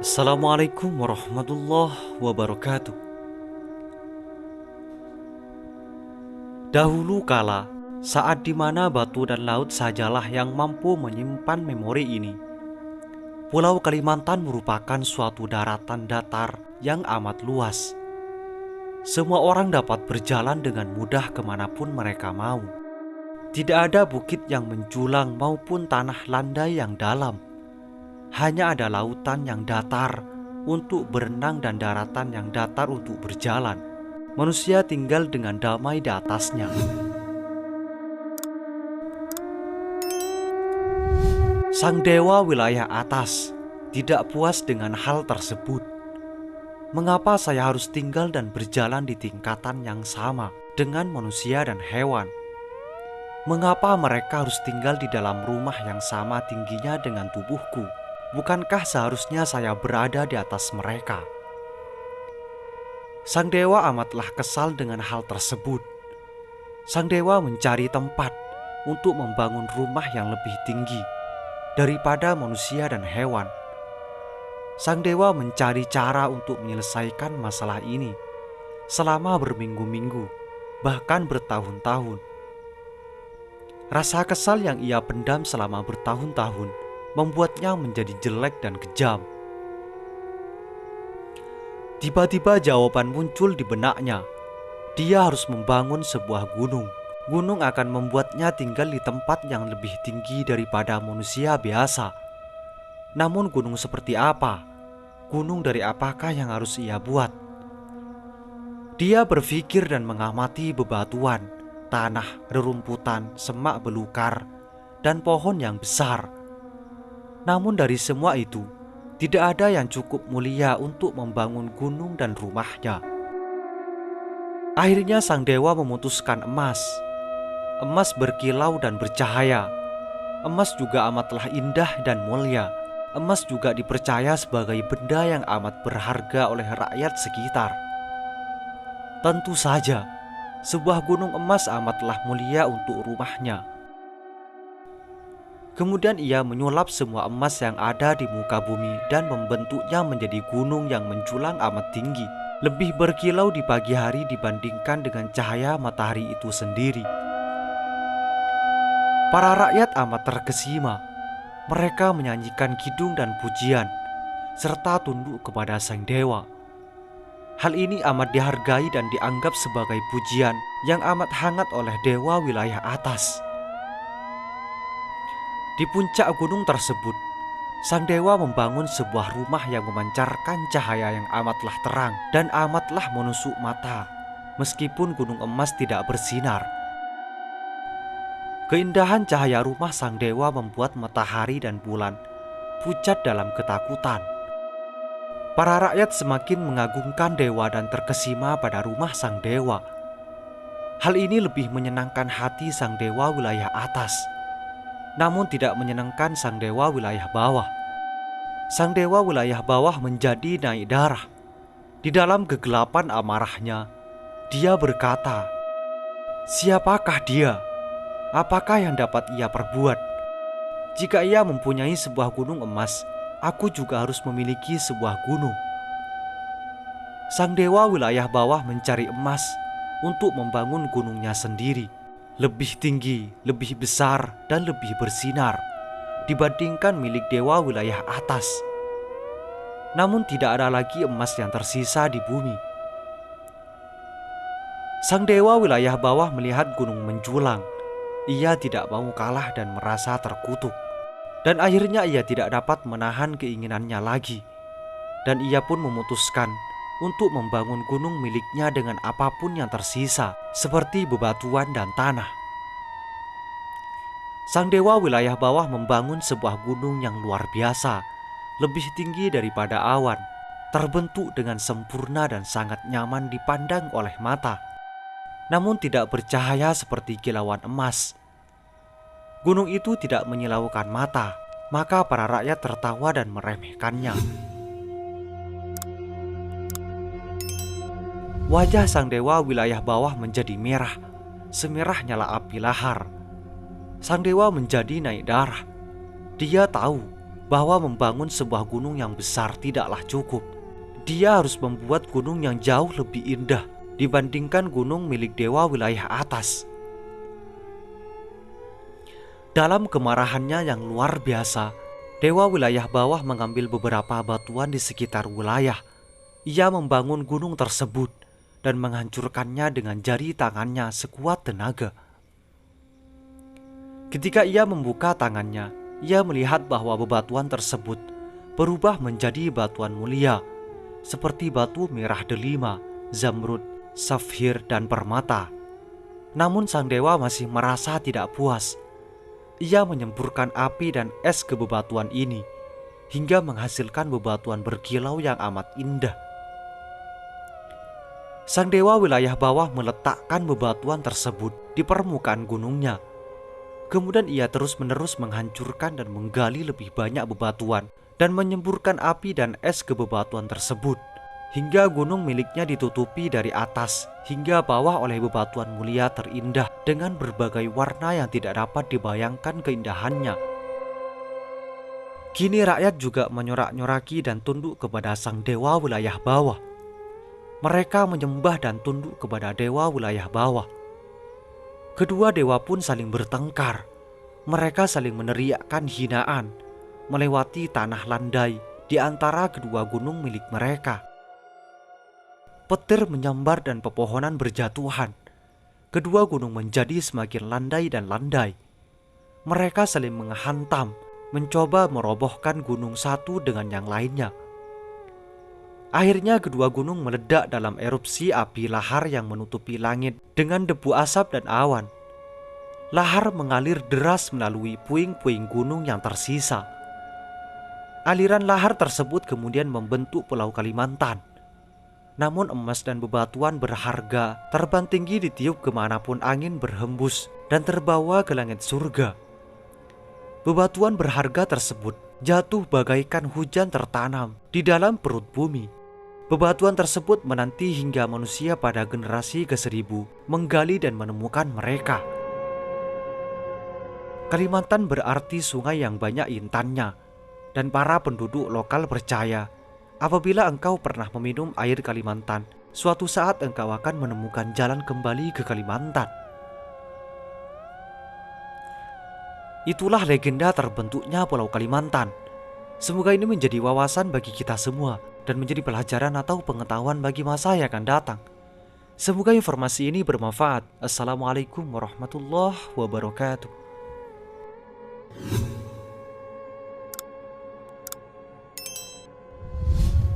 Assalamualaikum warahmatullahi wabarakatuh. Dahulu kala, saat dimana batu dan laut sajalah yang mampu menyimpan memori ini, Pulau Kalimantan merupakan suatu daratan datar yang amat luas. Semua orang dapat berjalan dengan mudah kemanapun mereka mau. Tidak ada bukit yang menjulang maupun tanah landai yang dalam. Hanya ada lautan yang datar untuk berenang dan daratan yang datar untuk berjalan. Manusia tinggal dengan damai di atasnya. Sang dewa wilayah atas tidak puas dengan hal tersebut. Mengapa saya harus tinggal dan berjalan di tingkatan yang sama dengan manusia dan hewan? Mengapa mereka harus tinggal di dalam rumah yang sama tingginya dengan tubuhku? Bukankah seharusnya saya berada di atas mereka? Sang dewa amatlah kesal dengan hal tersebut. Sang dewa mencari tempat untuk membangun rumah yang lebih tinggi daripada manusia dan hewan. Sang dewa mencari cara untuk menyelesaikan masalah ini selama berminggu-minggu, bahkan bertahun-tahun. Rasa kesal yang ia pendam selama bertahun-tahun membuatnya menjadi jelek dan kejam. Tiba-tiba jawaban muncul di benaknya. Dia harus membangun sebuah gunung. Gunung akan membuatnya tinggal di tempat yang lebih tinggi daripada manusia biasa. Namun gunung seperti apa? Gunung dari apakah yang harus ia buat? Dia berpikir dan mengamati bebatuan, tanah, rerumputan, semak belukar, dan pohon yang besar. Namun dari semua itu, tidak ada yang cukup mulia untuk membangun gunung dan rumahnya. Akhirnya sang dewa memutuskan emas. Emas berkilau dan bercahaya. Emas juga amatlah indah dan mulia. Emas juga dipercaya sebagai benda yang amat berharga oleh rakyat sekitar. Tentu saja, sebuah gunung emas amatlah mulia untuk rumahnya. Kemudian ia menyulap semua emas yang ada di muka bumi dan membentuknya menjadi gunung yang menjulang amat tinggi, lebih berkilau di pagi hari dibandingkan dengan cahaya matahari itu sendiri. Para rakyat amat terkesima. Mereka menyanyikan kidung dan pujian, serta tunduk kepada sang dewa. Hal ini amat dihargai dan dianggap sebagai pujian yang amat hangat oleh dewa wilayah atas. Di puncak gunung tersebut, sang dewa membangun sebuah rumah yang memancarkan cahaya yang amatlah terang dan amatlah menusuk mata, meskipun gunung emas tidak bersinar. Keindahan cahaya rumah sang dewa membuat matahari dan bulan pucat dalam ketakutan. Para rakyat semakin mengagungkan dewa dan terkesima pada rumah sang dewa. Hal ini lebih menyenangkan hati sang dewa wilayah atas, namun tidak menyenangkan sang dewa wilayah bawah. Sang dewa wilayah bawah menjadi naik darah. Di dalam kegelapan amarahnya, dia berkata, "Siapakah dia? Apakah yang dapat ia perbuat? Jika ia mempunyai sebuah gunung emas, aku juga harus memiliki sebuah gunung." Sang dewa wilayah bawah mencari emas untuk membangun gunungnya sendiri, lebih tinggi, lebih besar, dan lebih bersinar dibandingkan milik dewa wilayah atas. Namun tidak ada lagi emas yang tersisa di bumi. Sang dewa wilayah bawah melihat gunung menjulang. Ia tidak mau kalah dan merasa terkutuk. Dan akhirnya ia tidak dapat menahan keinginannya lagi. Dan ia pun memutuskan untuk membangun gunung miliknya dengan apapun yang tersisa, seperti bebatuan dan tanah. Sang dewa wilayah bawah membangun sebuah gunung yang luar biasa, lebih tinggi daripada awan, terbentuk dengan sempurna dan sangat nyaman dipandang oleh mata, namun tidak bercahaya seperti kilauan emas. Gunung itu tidak menyilaukan mata, maka para rakyat tertawa dan meremehkannya. Wajah sang dewa wilayah bawah menjadi merah, semerah nyala api lahar. Sang dewa menjadi naik darah. Dia tahu bahwa membangun sebuah gunung yang besar tidaklah cukup. Dia harus membuat gunung yang jauh lebih indah dibandingkan gunung milik dewa wilayah atas. Dalam kemarahannya yang luar biasa, dewa wilayah bawah mengambil beberapa batuan di sekitar wilayah. Ia membangun gunung tersebut dan menghancurkannya dengan jari tangannya sekuat tenaga. Ketika ia membuka tangannya, ia melihat bahwa bebatuan tersebut berubah menjadi batuan mulia, seperti batu merah delima, zamrud, safir, dan permata. Namun sang dewa masih merasa tidak puas. Ia menyemburkan api dan es ke bebatuan ini, hingga menghasilkan bebatuan berkilau yang amat indah. Sang dewa wilayah bawah meletakkan bebatuan tersebut di permukaan gunungnya. Kemudian ia terus-menerus menghancurkan dan menggali lebih banyak bebatuan dan menyemburkan api dan es ke bebatuan tersebut, hingga gunung miliknya ditutupi dari atas hingga bawah oleh bebatuan mulia terindah dengan berbagai warna yang tidak dapat dibayangkan keindahannya. Kini rakyat juga menyorak-nyoraki dan tunduk kepada sang dewa wilayah bawah. Mereka menyembah dan tunduk kepada dewa wilayah bawah. Kedua dewa pun saling bertengkar. Mereka saling meneriakkan hinaan melewati tanah landai di antara kedua gunung milik mereka. Petir menyambar dan pepohonan berjatuhan. Kedua gunung menjadi semakin landai dan landai. Mereka saling menghantam, mencoba merobohkan gunung satu dengan yang lainnya. Akhirnya kedua gunung meledak dalam erupsi api lahar yang menutupi langit dengan debu asap dan awan. Lahar mengalir deras melalui puing-puing gunung yang tersisa. Aliran lahar tersebut kemudian membentuk Pulau Kalimantan. Namun emas dan bebatuan berharga terbang tinggi ditiup kemanapun angin berhembus dan terbawa ke langit surga. Bebatuan berharga tersebut jatuh bagaikan hujan tertanam di dalam perut bumi. Bebatuan tersebut menanti hingga manusia pada generasi ke-1000 menggali dan menemukan mereka. Kalimantan berarti sungai yang banyak intannya, dan para penduduk lokal percaya apabila engkau pernah meminum air Kalimantan, suatu saat engkau akan menemukan jalan kembali ke Kalimantan. Itulah legenda terbentuknya Pulau Kalimantan. Semoga ini menjadi wawasan bagi kita semua dan menjadi pelajaran atau pengetahuan bagi masa yang akan datang. Semoga informasi ini bermanfaat. Assalamualaikum warahmatullahi wabarakatuh.